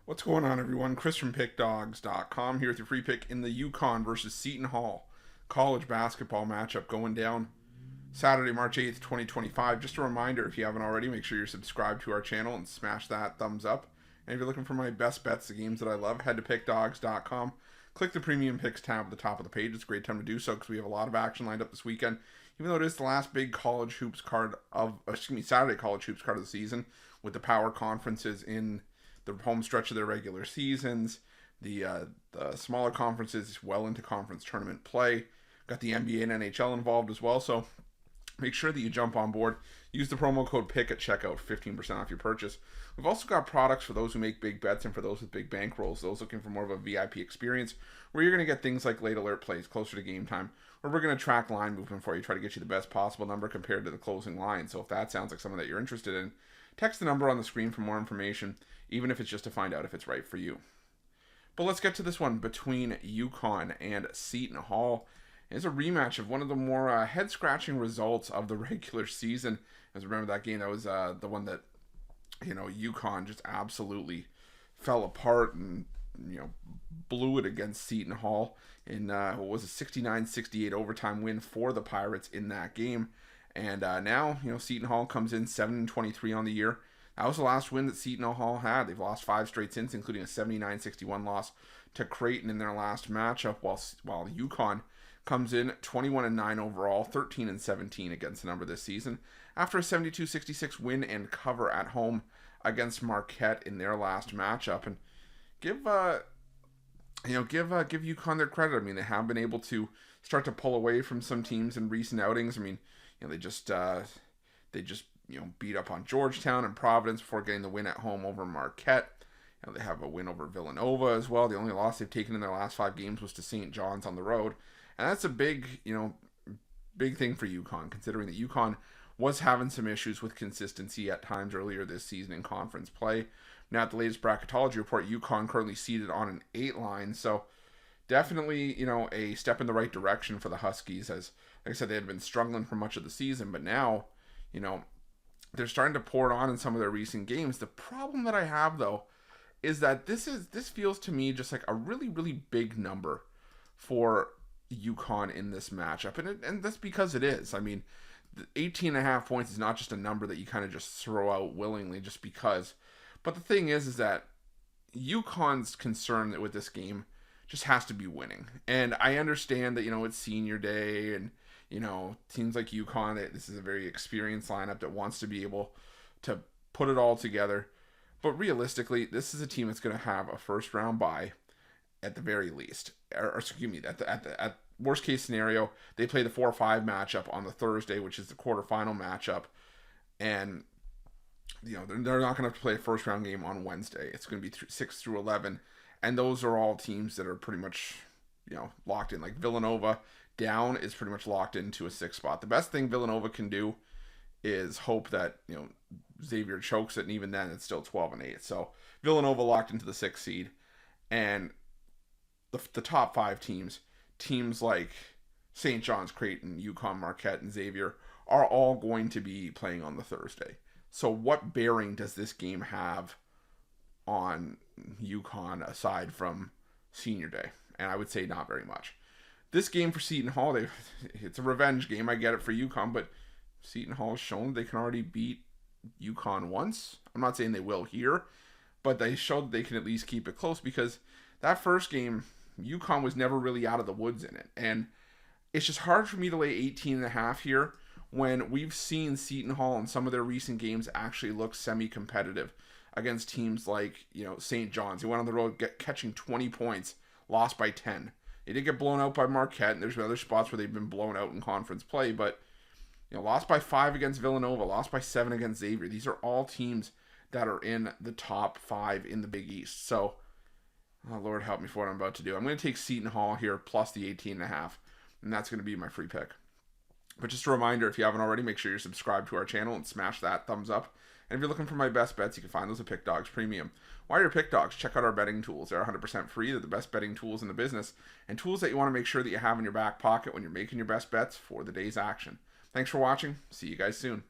What's going on, everyone? Chris from Pickdawgz.com here with your free pick in the UConn versus Seton Hall college basketball matchup going down Saturday, March 8th, 2025. Just a reminder, if you haven't already, make sure you're subscribed to our channel and smash that thumbs up. And if you're looking for my best bets, the games that I love, head to Pickdawgz.com. Click the Premium Picks tab at the top of the page. It's a great time to do so because we have a lot of action lined up this weekend. Even though it is the last big college hoops card of, Saturday college hoops card of the season, with the power conferences in the home stretch of their regular seasons, the smaller conferences well into conference tournament play. Got the NBA and NHL involved as well, so make sure that you jump on board. Use the promo code PICK at checkout for 15% off your purchase. We've also got products for those who make big bets and for those with big bankrolls, those looking for more of a VIP experience, where you're going to get things like late alert plays closer to game time, where we're going to track line movement for you, try to get you the best possible number compared to the closing line. So if that sounds like something that you're interested in, text the number on the screen for more information, even if it's just to find out if it's right for you. But let's get to this one between UConn and Seton Hall. It's a rematch of one of the more head-scratching results of the regular season. As remember that game, that was the one that, UConn just absolutely fell apart and, blew it against Seton Hall in what was a 69-68 overtime win for the Pirates in that game. And now, Seton Hall comes in 7-23 on the year. That was the last win that Seton Hall had. They've lost 5 straight since, including a 79-61 loss to Creighton in their last matchup, while UConn comes in 21-9 overall, 13-17 against the number this season, after a 72-66 win and cover at home against Marquette in their last matchup. And give UConn their credit. I mean, they have been able to start to pull away from some teams in recent outings. I mean, they just beat up on Georgetown and Providence before getting the win at home over Marquette. They have a win over Villanova as well. The only loss they've taken in their last 5 games was to St. John's on the road. And that's a big thing for UConn, considering that UConn was having some issues with consistency at times earlier this season in conference play. Now, at the latest bracketology report, UConn currently seated on an 8 line. So definitely, a step in the right direction for the Huskies, as, like I said, they had been struggling for much of the season. But now, they're starting to pour it on in some of their recent games. The problem that I have, though, is that this feels to me just like a really, really big number for UConn in this matchup. And that's because it is. I mean, 18.5 points is not just a number that you kind of just throw out willingly just because. But the thing is that UConn's concern with this game just has to be winning. And I understand that, it's senior day and, teams like UConn, this is a very experienced lineup that wants to be able to put it all together. But realistically, this is a team that's going to have a first round bye at the very least. At worst case scenario, they play the 4-5 matchup on the Thursday, which is the quarterfinal matchup. And, they're not going to play a first round game on Wednesday. It's going to be 6 through 11. And those are all teams that are pretty much, locked in. Like Villanova down is pretty much locked into a 6 spot. The best thing Villanova can do is hope that, Xavier chokes it, and even then it's still 12-8. So Villanova locked into the 6th seed. And the top 5 teams like St. John's, Creighton, UConn, Marquette, and Xavier are all going to be playing on the Thursday. So what bearing does this game have on UConn aside from senior day? And I would say not very much. This game for Seton Hall, it's a revenge game. I get it for UConn, but Seton Hall has shown they can already beat UConn once. I'm not saying they will here, but they showed that they can at least keep it close, because that first game, UConn was never really out of the woods in it. And it's just hard for me to lay 18.5 here when we've seen Seton Hall in some of their recent games actually look semi-competitive against teams like, St. John's. They went on the road catching 20 points, lost by 10. They did get blown out by Marquette, and there's other spots where they've been blown out in conference play, but lost by 5 against Villanova, lost by 7 against Xavier. These are all teams that are in the top 5 in the Big East. So, oh, Lord help me for what I'm about to do. I'm going to take Seton Hall here plus the 18.5, and that's going to be my free pick. But just a reminder, if you haven't already, make sure you're subscribed to our channel and smash that thumbs up. And if you're looking for my best bets, you can find those at Pickdawgz Premium. While you're at Pickdawgz, check out our betting tools. They're 100% free. They're the best betting tools in the business, and tools that you want to make sure that you have in your back pocket when you're making your best bets for the day's action. Thanks for watching. See you guys soon.